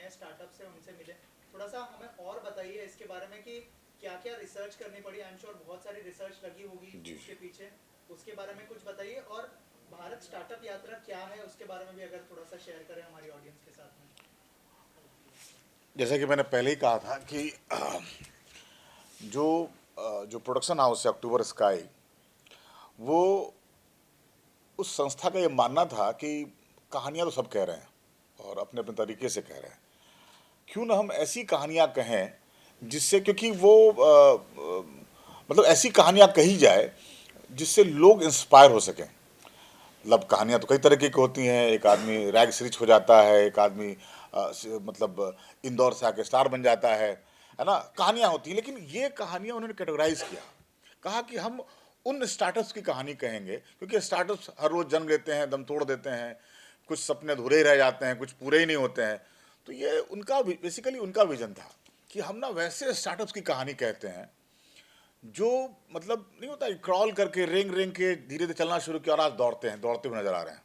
Startups हैं उनसे मिले। थोड़ा सा हमें और बताइए इसके बारे में कि क्या क्या रिसर्च करनी पड़ी। आई एम श्योर बहुत सारी रिसर्च लगी होगी उसके पीछे, उसके बारे में कुछ बताइए। और भारत स्टार्टअप यात्रा क्या है उसके बारे में भी अगर थोड़ा सा शेयर करें हमारी ऑडियंस के साथ में। जैसा कि मैंने पहले ही कहा था कि जो प्रोडक्शन हाउस है अक्टूबर स्काई, वो उस संस्था का ये मानना था कि कहानियाँ तो सब कह रहे हैं और अपने अपने तरीके से कह रहे हैं, क्यों ना हम ऐसी कहानियाँ कहें जिससे, क्योंकि वो मतलब ऐसी कहानियाँ कही जाए जिससे लोग इंस्पायर हो सकें। मतलब कहानियाँ तो कई तरीके की होती हैं। एक आदमी रैग से रिच हो जाता है, एक आदमी मतलब इंदौर से आके स्टार बन जाता है ना। कहानियाँ होती हैं, लेकिन ये कहानियाँ उन्होंने कैटेगराइज किया, कहा कि हम उन स्टार्टअप्स की कहानी कहेंगे, क्योंकि स्टार्टअप्स हर रोज़ जन्म लेते हैं, दम तोड़ देते हैं, कुछ सपने अधूरे रह जाते हैं, कुछ पूरे ही नहीं होते हैं। तो ये उनका बेसिकली उनका विजन था कि हम ना वैसे स्टार्टअप्स की कहानी कहते हैं जो मतलब नहीं होता, क्रॉल करके रेंग रेंग के धीरे धीरे चलना शुरू किया और आज दौड़ते हैं, दौड़ते हुए नजर आ रहे हैं।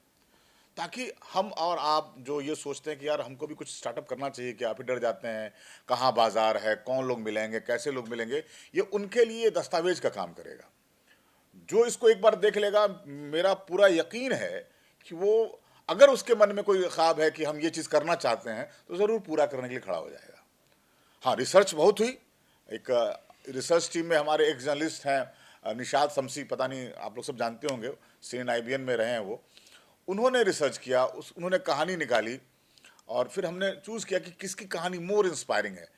ताकि हम और आप जो ये सोचते हैं कि यार हमको भी कुछ स्टार्टअप करना चाहिए, कि आप ही डर जाते हैं कहाँ बाजार है, कौन लोग मिलेंगे, कैसे लोग मिलेंगे, ये उनके लिए दस्तावेज का काम करेगा। जो इसको एक बार देख लेगा, मेरा पूरा यकीन है कि वो अगर उसके मन में कोई ख्वाब है कि हम ये चीज़ करना चाहते हैं तो ज़रूर पूरा करने के लिए खड़ा हो जाएगा। हाँ, रिसर्च बहुत हुई। एक रिसर्च टीम में हमारे एक जर्नलिस्ट हैं निशाद शमसी, पता नहीं आप लोग सब जानते होंगे, CNIBN में रहे हैं वो। उन्होंने रिसर्च किया, उन्होंने कहानी निकाली और फिर हमने चूज़ किया कि किसकी कहानी मोर इंस्पायरिंग है।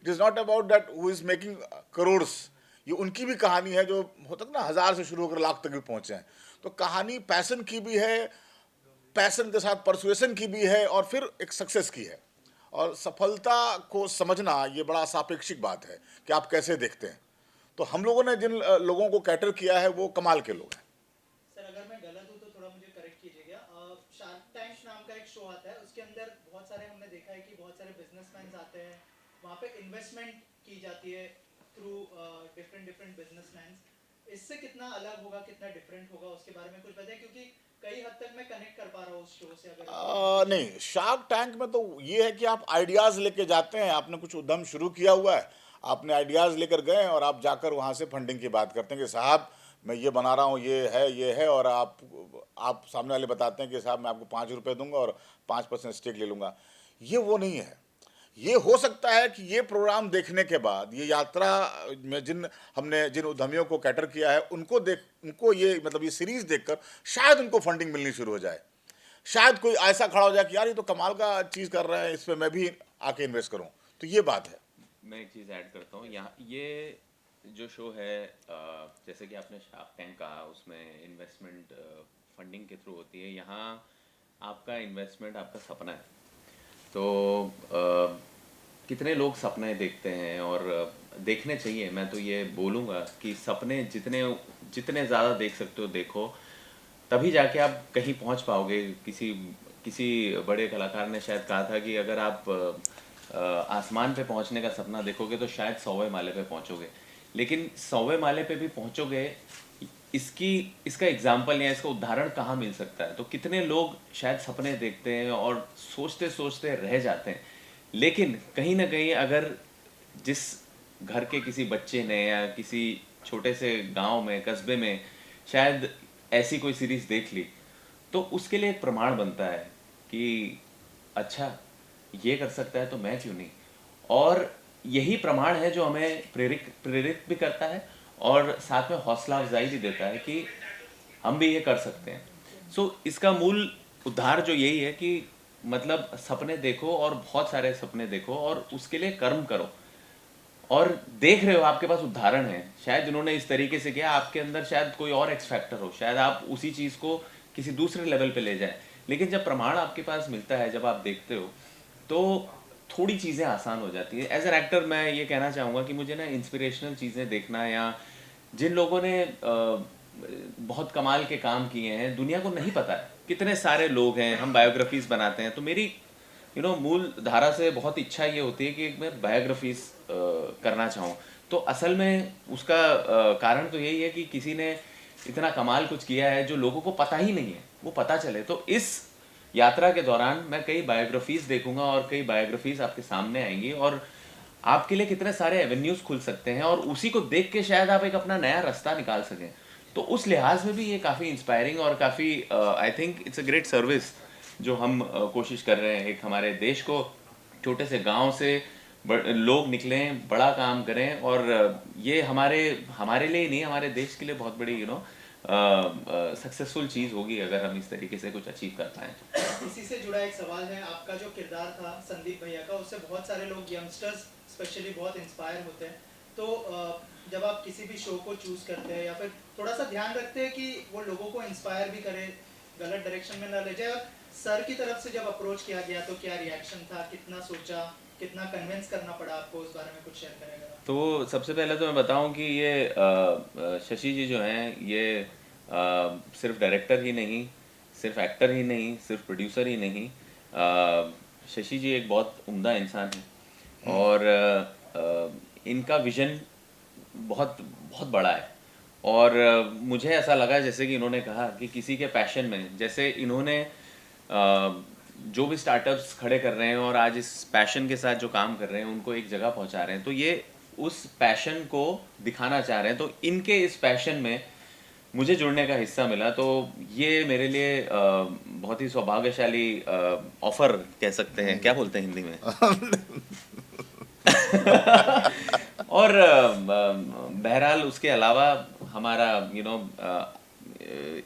It is not about that who is making crores, ये उनकी भी कहानी है जो होता है ना, 1000 से शुरू होकर लाख तक भी पहुँचे हैं। तो कहानी पैसन की भी है, पैसन के साथ परसुएसन की भी है, और फिर एक सक्सेस की है। और सफलता को समझना ये बड़ा सापेक्षिक बात है कि आप कैसे देखते हैं। तो हम लोगों ने जिन लोगों को कैटर किया है वो कमाल के लोग हैं। सर एक शो आता है, उसके अंदर बहुत सारे हमने देखा है कि बहुत सारे बिजनेसमैन आते हैं, वहाँ पे इन्वेस्टमेंट की जाती है थ्रू डिफरेंट डिफरेंट बिजनेसमैन। इससे कितना अलग होगा, कितना डिफरेंट होगा, उसके बारे में कुछ बताएं, क्योंकि कई हद तक मैं कनेक्ट कर पा रहा हूँ उस शो से। अगर नहीं, शार्क टैंक में तो ये है कि आप आइडियाज़ लेके जाते हैं, आपने कुछ उद्यम शुरू किया हुआ है, आपने आइडियाज़ लेकर गए और आप जाकर वहाँ से फंडिंग की बात करते हैं कि साहब मैं ये बना रहा हूँ, ये है, और आप सामने वाले बताते हैं कि साहब मैं आपको 5 रुपये दूंगा और 5% स्टेक ले लूँगा। ये वो नहीं है। ये हो सकता है कि ये प्रोग्राम देखने के बाद, ये यात्रा में जिन उद्यमियों को कैटर किया है, उनको ये मतलब ये सीरीज देखकर शायद उनको फंडिंग मिलनी शुरू हो जाए। शायद कोई ऐसा खड़ा हो जाए कि यार ये तो कमाल का चीज़ कर रहे हैं, इस पर मैं भी आके इन्वेस्ट करूं। तो ये बात है। मैं एक चीज़ ऐड करता हूँ यहाँ। ये जो शो है, जैसे कि आपने शार्क टैंक कहा, उसमें इन्वेस्टमेंट फंडिंग के थ्रू होती है। यहाँ आपका इन्वेस्टमेंट आपका सपना है। तो कितने लोग सपने देखते हैं, और देखने चाहिए। मैं तो ये बोलूँगा कि सपने जितने ज़्यादा देख सकते हो देखो, तभी जाके आप कहीं पहुंच पाओगे। किसी बड़े कलाकार ने शायद कहा था कि अगर आप आसमान पे पहुंचने का सपना देखोगे तो शायद 100वें माले पे पहुंचोगे, लेकिन 100वें माले पे भी पहुंचोगे, इसका एग्जाम्पल या इसका उदाहरण कहाँ मिल सकता है? तो कितने लोग शायद सपने देखते हैं और सोचते सोचते रह जाते हैं, लेकिन कहीं ना कहीं अगर जिस घर के किसी बच्चे ने या किसी छोटे से गांव में, कस्बे में शायद ऐसी कोई सीरीज देख ली, तो उसके लिए एक प्रमाण बनता है कि अच्छा, ये कर सकता है तो मैं क्यों नहीं। और यही प्रमाण है जो हमें प्रेरित भी करता है और साथ में हौसला अफजाई भी देता है कि हम भी ये कर सकते हैं। सो इसका मूल उद्धार जो यही है कि मतलब सपने देखो, और बहुत सारे सपने देखो, और उसके लिए कर्म करो। और देख रहे हो, आपके पास उदाहरण है, शायद जिन्होंने इस तरीके से किया, आपके अंदर शायद कोई और एक्स फैक्टर हो, शायद आप उसी चीज को किसी दूसरे लेवल पे ले जाए। लेकिन जब प्रमाण आपके पास मिलता है, जब आप देखते हो, तो थोड़ी चीज़ें आसान हो जाती है। एज एन एक्टर मैं ये कहना चाहूँगा कि मुझे ना इंस्पिरेशनल चीज़ें देखना, या जिन लोगों ने बहुत कमाल के काम किए हैं, दुनिया को नहीं पता है, कितने सारे लोग हैं, हम बायोग्राफीज बनाते हैं। तो मेरी मूल धारा से बहुत इच्छा ये होती है कि मैं बायोग्राफीज करना चाहूँ। तो असल में उसका कारण तो यही है कि किसी ने इतना कमाल कुछ किया है जो लोगों को पता ही नहीं है, वो पता चले। तो इस यात्रा के दौरान मैं कई बायोग्राफीज देखूंगा और कई बायोग्राफीज आपके सामने आएंगी, और आपके लिए कितने सारे एवेन्यूज खुल सकते हैं, और उसी को देख के शायद आप एक अपना नया रास्ता निकाल सकें। तो उस लिहाज में भी ये काफ़ी इंस्पायरिंग और काफ़ी I think it's a great service जो हम कोशिश कर रहे हैं। एक हमारे देश को, छोटे से गांव से लोग निकलें, बड़ा काम करें, और ये हमारे लिए ही नहीं, हमारे देश के लिए बहुत बड़ी सक्सेसफुल चीज़ होगी अगर हम इस तरीके से कुछ अचीव कर पाएँ। इसी से जुड़ा एक सवाल है, आपका जो किरदार था संदीप भैया का, उससे बहुत सारे लोग, यंगस्टर्स स्पेशली, बहुत इंस्पायर होते हैं। तो जब आप किसी भी शो को चूज करते हैं, या फिर थोड़ा सा ध्यान रखते हैं कि वो लोगों को इंस्पायर भी करे, गलत डायरेक्शन में ना ले जाए, और सर की तरफ से जब अप्रोच किया गया तो क्या रिएक्शन था, कितना सोचा, कितना कन्विंस करना पड़ा आपको, उस बारे में कुछ शेयर करेगा? तो सबसे पहले तो मैं बताऊं कि ये शशि जी जो हैं, ये सिर्फ डायरेक्टर ही नहीं, सिर्फ एक्टर ही नहीं, सिर्फ प्रोड्यूसर ही नहीं, शशि जी एक बहुत उम्दा इंसान है, और इनका विजन बहुत बहुत बड़ा है। और मुझे ऐसा लगा जैसे कि इन्होंने कहा कि किसी के पैशन में, जैसे इन्होंने जो भी स्टार्टअप्स खड़े कर रहे हैं और आज इस पैशन के साथ जो काम कर रहे हैं, उनको एक जगह पहुंचा रहे हैं, तो ये उस पैशन को दिखाना चाह रहे हैं। तो इनके इस पैशन में मुझे जुड़ने का हिस्सा मिला, तो ये मेरे लिए बहुत ही सौभाग्यशाली ऑफर कह सकते हैं, क्या बोलते हैं हिंदी में और बहरहाल उसके अलावा हमारा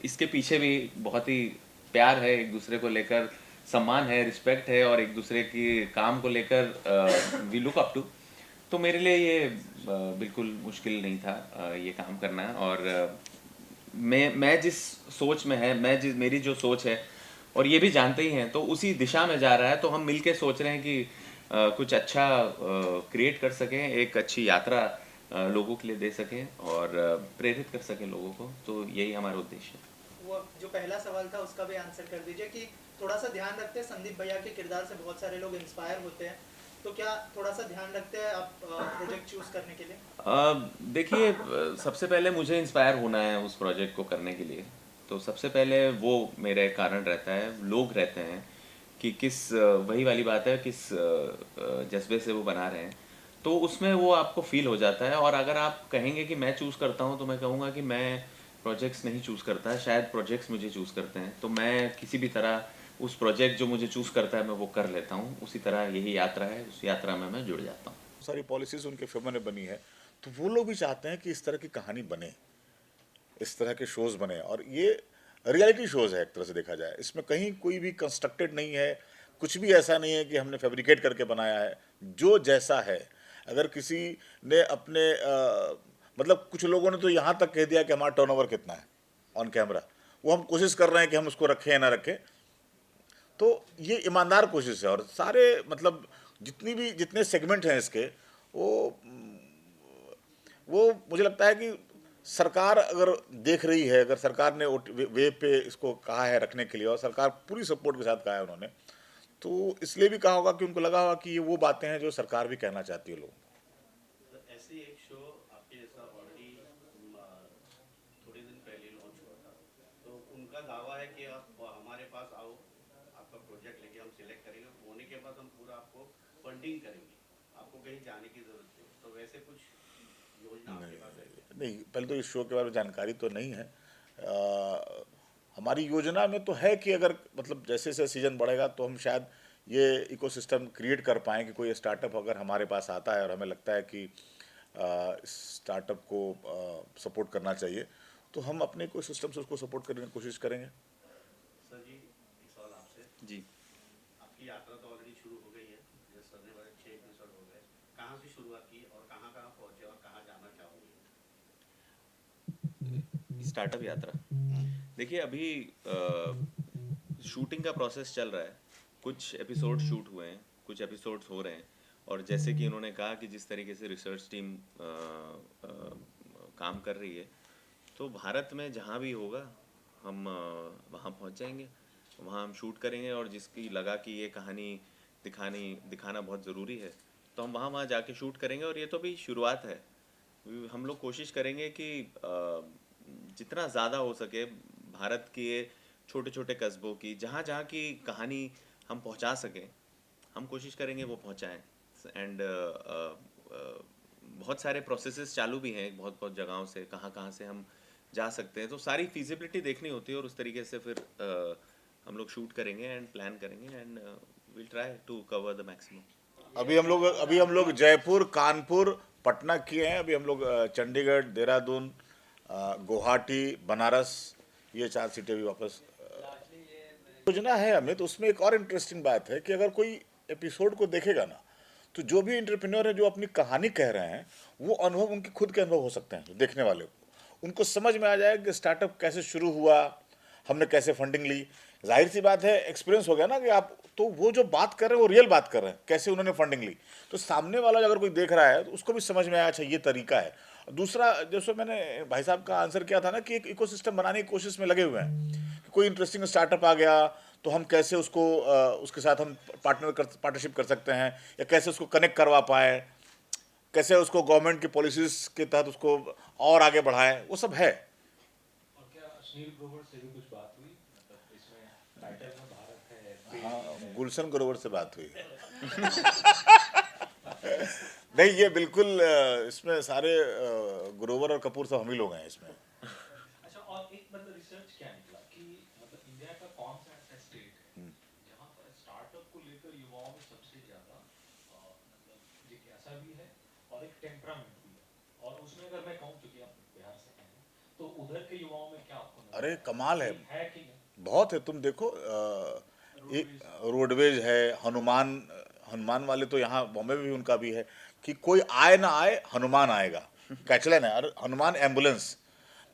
इसके पीछे भी बहुत ही प्यार है, एक दूसरे को लेकर सम्मान है, रिस्पेक्ट है, और एक दूसरे की काम को लेकर वी लुक अप टू। तो मेरे लिए ये बिल्कुल मुश्किल नहीं था ये काम करना। और मैं जिस सोच में है, मेरी जो सोच है, और ये भी जानते ही हैं, तो उसी दिशा में जा रहा है। तो हम मिलके सोच रहे हैं कि कुछ अच्छा क्रिएट कर सकें, एक अच्छी यात्रा लोगों के लिए दे सकें और प्रेरित कर सकें लोगों को। तो यही हमारा उद्देश्य है। वो जो पहला सवाल था उसका भी आंसर कर दीजिए कि थोड़ा सा ध्यान रखते हैं संदीप भैया के किरदार से बहुत सारे लोग इंस्पायर होते हैं, तो क्या थोड़ा सा ध्यान रखते हैं आप प्रोजेक्ट चूज करने के लिए? देखिए, सबसे पहले मुझे इंस्पायर होना है उस प्रोजेक्ट को करने के लिए, तो सबसे पहले वो मेरे कारण रहता है, लोग रहते हैं कि वही वाली बात है, किस जज्बे से वो बना रहे हैं, तो उसमें वो आपको फील हो जाता है। और अगर आप कहेंगे कि मैं चूज़ करता हूँ, तो मैं कहूँगा कि मैं प्रोजेक्ट्स नहीं चूज़ करता, शायद प्रोजेक्ट्स मुझे चूज़ करते हैं। तो मैं किसी भी तरह उस प्रोजेक्ट जो मुझे चूज़ करता है मैं वो कर लेता हूँ। उसी तरह यही यात्रा है, उस यात्रा में मैं जुड़ जाता हूँ। सारी पॉलिसीज उनके फेवर में बनी है, तो वो लोग भी चाहते हैं कि इस तरह की कहानी बने, इस तरह के शोज बने। और ये रियलिटी शोज है एक तरह से देखा जाए, इसमें कहीं कोई भी कंस्ट्रक्टेड नहीं है, कुछ भी ऐसा नहीं है कि हमने फैब्रिकेट करके बनाया है। जो जैसा है, अगर किसी ने अपने मतलब कुछ लोगों ने तो यहाँ तक कह दिया कि हमारा टर्नओवर कितना है ऑन कैमरा, वो हम कोशिश कर रहे हैं कि हम उसको रखें या ना रखें। तो ये ईमानदार कोशिश है। और सारे मतलब जितने सेगमेंट हैं इसके, वो वो मुझे लगता है कि सरकार अगर देख रही है, अगर सरकार ने वेब पे इसको कहा है रखने के लिए, और सरकार पूरी सपोर्ट के साथ कहा है उन्होंने, तो इसलिए भी कहा होगा कि उनको लगा होगा कि ये वो बातें हैं जो सरकार भी कहना चाहती है लोगों को। तो ऐसे एक शो आपके जैसा ऑलरेडी थोड़े दिन पहले लॉन्च हुआ था, तो उनका दावा है कि आप हमारे पास आओ, आपका प्रोजेक्ट लेके हम सिलेक्ट करेंगे, होने के बाद हम पूरा आपको फंडिंग करेंगे, आपको कहीं जाने की जरूरत नहीं। तो वैसे कुछ योजना आपके पास है? नहीं, पहले तो इस शो के बारे में जानकारी तो नहीं है। हमारी योजना में तो है कि अगर मतलब जैसे जैसे सीजन बढ़ेगा तो हम शायद ये इकोसिस्टम क्रिएट कर पाएँ कि कोई स्टार्टअप अगर हमारे पास आता है और हमें लगता है कि स्टार्टअप को सपोर्ट करना चाहिए, तो हम अपने इकोसिस्टम से उसको सपोर्ट करने की कोशिश करेंगे। सर जी, एक सवाल आपसे। जी। आपकी यात्रा तो ऑलरेडी शुरू हो गई है, जैसे सर ने बताया 6 एपिसोड हो गए, कहाँ से शुरुआत की और कहाँ कहाँ पहुँचे और कहाँ जाना चाहोगे? स्टार्टअप यात्रा, देखिए अभी शूटिंग का प्रोसेस चल रहा है, कुछ एपिसोड शूट हुए हैं, कुछ एपिसोड्स हो रहे हैं। और जैसे कि उन्होंने कहा कि जिस तरीके से रिसर्च टीम काम कर रही है, तो भारत में जहाँ भी होगा हम वहाँ पहुँच जाएंगे, वहाँ हम शूट करेंगे। और जिसकी लगा कि ये कहानी दिखाना बहुत ज़रूरी है, तो हम वहाँ जाके शूट करेंगे। और ये तो भी शुरुआत है, हम लोग कोशिश करेंगे कि जितना ज़्यादा हो सके भारत के छोटे छोटे कस्बों की, जहाँ जहाँ की कहानी हम पहुँचा सकें, हम कोशिश करेंगे वो पहुँचाएँ। एंड बहुत सारे प्रोसेसेस चालू भी हैं बहुत बहुत जगहों से, कहाँ कहाँ से हम जा सकते हैं, तो सारी फिजिबिलिटी देखनी होती है। और उस तरीके से फिर हम लोग शूट करेंगे एंड प्लान करेंगे, and will try to cover the maximum. अभी हम लोग जयपुर, कानपुर, पटना किए हैं। अभी हम लोग चंडीगढ़, देहरादून, गुवाहाटी, बनारस, ये 4 सीटें भी वापस योजना है हमें। तो उसमें एक और इंटरेस्टिंग बात है कि अगर कोई एपिसोड को देखेगा ना, तो जो भी एंटरप्रेन्योर है जो अपनी कहानी कह रहे हैं, वो अनुभव उनके खुद के अनुभव हो सकते हैं देखने वाले को। उनको समझ में आ जाएगा कि स्टार्टअप कैसे शुरू हुआ, हमने कैसे फंडिंग ली। जाहिर सी बात है, एक्सपीरियंस हो गया ना कि आप, तो वो जो बात कर रहे हैं वो रियल बात कर रहे हैं, कैसे उन्होंने फंडिंग ली। तो सामने वाला अगर कोई देख रहा है तो उसको भी समझ में आया, अच्छा ये तरीका है। दूसरा, जैसे मैंने भाई साहब का आंसर किया था ना कि एक इकोसिस्टम बनाने की कोशिश में लगे हुए हैं कि कोई इंटरेस्टिंग स्टार्टअप आ गया तो हम कैसे उसको उसके साथ हम पार्टनरशिप कर सकते हैं, या कैसे उसको कनेक्ट करवा पाए, कैसे उसको गवर्नमेंट की पॉलिसीज के तहत उसको और आगे बढ़ाएं, वो सब है। और क्या अश्नील ग्रोवर से भी कुछ बात हुई? मतलब इसमें टाइटल में भारत है। हाँ, गुलशन ग्रोवर से बात हुई। नहीं, ये बिल्कुल इसमें सारे ग्रोवर और कपूर सब हम ही लोग हैं इसमें। अच्छा, और एक मतलब रिसर्च क्या निकला कि मतलब इंडिया का कौन सा ऐसा स्टेट है जहाँ पर स्टार्टअप को लेकर युवाओं में सबसे ज्यादा मतलब जिज्ञासा भी है और एक टेम्परामेंट भी है। और उसमें अगर मैं कहूँ, क्योंकि आप बिहार से हैं, तो उधर के युवाओं में क्या आपको नजर अरे आता कमाल है, है कि नहीं? बहुत है। तुम देखो, रोडवेज है, हनुमान वाले तो यहाँ बॉम्बे में भी उनका भी है कि कोई आए ना आए हनुमान आएगा, कैचलाइन है। और हनुमान एम्बुलेंस,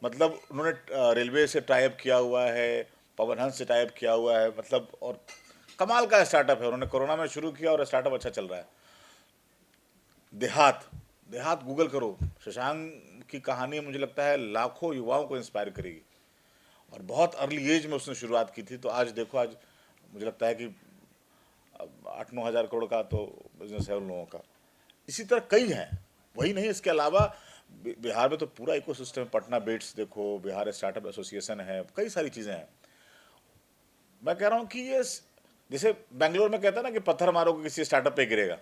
मतलब उन्होंने रेलवे से टाइप किया हुआ है, पवन हंस से टाइप किया हुआ है, मतलब और कमाल का स्टार्टअप है। उन्होंने कोरोना में शुरू किया और स्टार्टअप अच्छा चल रहा है। देहात देहात गूगल करो, शशांक की कहानी मुझे लगता है लाखों युवाओं को इंस्पायर करेगी। और बहुत अर्ली एज में उसने शुरुआत की थी, तो आज देखो, आज मुझे लगता है कि 8-9 हज़ार करोड़ का तो बिजनेस है उन लोगों का। इसी तरह कई हैं, वही नहीं, इसके अलावा बिहार में तो पूरा इकोसिस्टम है। पटना बेट्स देखो, बिहार स्टार्टअप एसोसिएशन है, कई सारी चीज़ें हैं। मैं कह रहा हूँ कि ये जैसे बेंगलोर में कहता है ना कि पत्थर मारोगे किसी स्टार्टअप पे गिरेगा,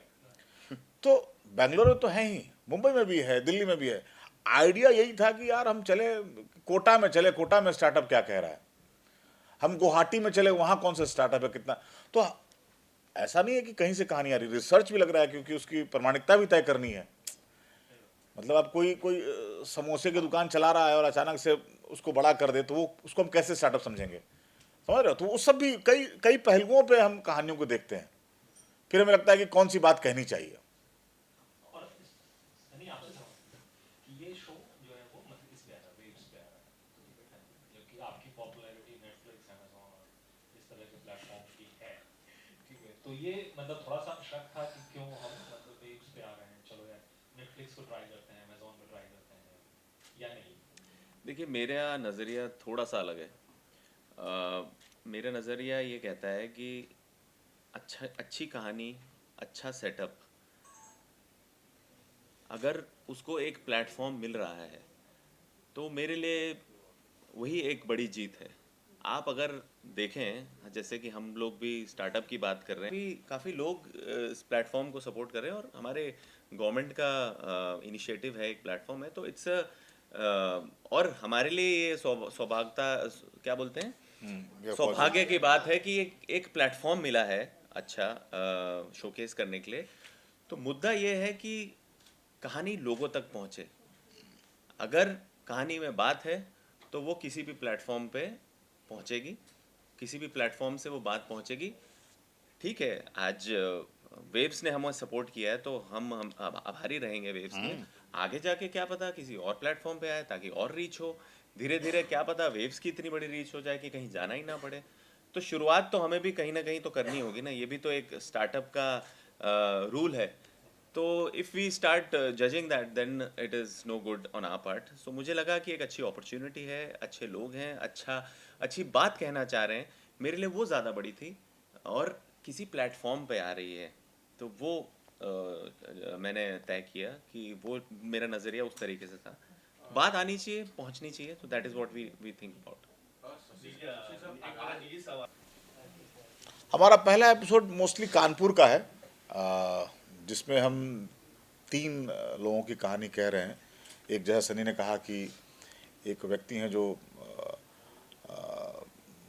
तो बेंगलोर में तो है ही, मुंबई में भी है, दिल्ली में भी है। आइडिया यही था कि यार हम चले कोटा में, कोटा में स्टार्टअप क्या कह रहा है, हम गुवाहाटी में चले, वहाँ कौन सा स्टार्टअप है, कितना। तो ऐसा नहीं है कि कहीं से कहानी आ रही, रिसर्च भी लग रहा है, क्योंकि उसकी प्रामाणिकता भी तय करनी है। मतलब आप कोई समोसे की दुकान चला रहा है और अचानक से उसको बड़ा कर दे, तो वो उसको हम कैसे स्टार्टअप समझेंगे, समझ रहे हो। तो वो सब भी कई पहलुओं पे हम कहानियों को देखते हैं, फिर हमें लगता है कि कौन सी बात कहनी चाहिए। और सनी आपसे सवाल कि ये शो जो है वो मतलब इस पे आ रहा है, वेव्स पे आ रहा है, जबकि आपकी पॉपुलैरिटी नेटफ्लिक्स, अमेज़न और इस तरह के प्लेटफॉर्म की है, ठीक है। तो ये मतलब थोड़ा सा शक था कि क्यों हम मतलब वेव्स पे आ रहे हैं, चलो यार नेटफ्लिक्स को ट्राई करते हैं, अमेज़न को ट्राई करते हैं, या नहीं? देखिए, मेरा नज़रिया थोड़ा सा अलग है। मेरा नज़रिया ये कहता है कि अच्छी कहानी, अच्छा सेटअप, अगर उसको एक प्लेटफॉर्म मिल रहा है तो मेरे लिए वही एक बड़ी जीत है। आप अगर देखें, जैसे कि हम लोग भी स्टार्टअप की बात कर रहे हैं, काफ़ी लोग इस प्लेटफॉर्म को सपोर्ट कर रहे हैं, और हमारे गवर्नमेंट का इनिशिएटिव है, एक प्लेटफॉर्म है, तो इट्स और हमारे लिए ये सौभाग्यता, क्या बोलते हैं, सौभाग्य की बात है कि एक प्लेटफॉर्म मिला है अच्छा शोकेस करने के लिए। तो मुद्दा ये है कि कहानी लोगों तक पहुँचे। अगर कहानी में बात है तो वो किसी भी प्लेटफॉर्म पे पहुँचेगी, किसी भी प्लेटफॉर्म से वो बात पहुँचेगी। ठीक है, आज वेव्स ने हमें सपोर्ट किया है तो हम आभारी रहेंगे वेव्स के। आगे जाके क्या पता किसी और प्लेटफॉर्म पे आए, ताकि और रीच हो। धीरे धीरे क्या पता वेव्स की इतनी बड़ी रीच हो जाए कि कहीं जाना ही ना पड़े। तो शुरुआत तो हमें भी कहीं ना कहीं तो करनी होगी ना, ये भी तो एक स्टार्टअप का रूल है। तो if we start judging that, then it is no good on our part. So मुझे लगा कि एक अच्छी अपॉर्चुनिटी है, अच्छे लोग हैं, अच्छी बात कहना चाह रहे हैं, मेरे लिए वो ज़्यादा बड़ी थी। और किसी प्लेटफॉर्म पे आ रही है तो वो मैंने तय किया कि वो मेरा नज़रिया उस तरीके से था। बात आनी चाहिए, पहुंचनी चाहिए, तो that is what we think about. हमारा पहला एपिसोड मोस्टली कानपुर का है, जिसमें हम 3 लोगों की कहानी कह रहे हैं। एक, जैसा सनी ने कहा कि एक व्यक्ति हैं जो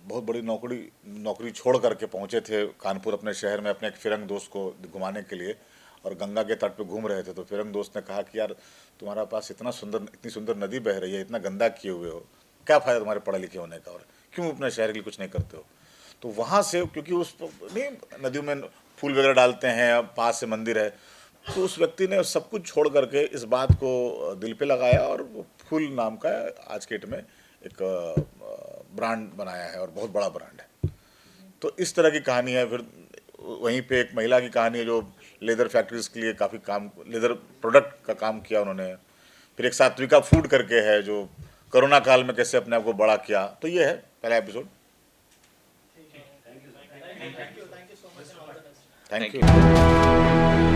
बहुत बड़ी नौकरी छोड़ करके पहुंचे थे कानपुर अपने शहर में अपने एक फिरंग दोस्त को घुमाने के लिए, और गंगा के तट पे घूम रहे थे। तो फिरंग दोस्त ने कहा कि यार तुम्हारा पास इतनी सुंदर नदी बह रही है, इतना गंदा किए हुए हो, क्या फ़ायदा तुम्हारे पढ़े लिखे होने का, और क्यों अपने शहर के लिए कुछ नहीं करते हो। तो वहाँ से, क्योंकि उस नहीं नदियों में फूल वगैरह डालते हैं, पास से मंदिर है, तो उस व्यक्ति ने सब कुछ छोड़ करके इस बात को दिल पे लगाया, और वो फूल नाम का आज के डेट में एक ब्रांड बनाया है, और बहुत बड़ा ब्रांड है। तो इस तरह की कहानी है। फिर वहीं पे एक महिला की कहानी है जो लेदर फैक्ट्रीज के लिए काफ़ी काम, लेदर प्रोडक्ट का काम किया उन्होंने। फिर एक सात्विका फूड करके है जो कोरोना काल में कैसे अपने आप को बड़ा किया। तो ये है पहला episode. Thank you so much. Thank you.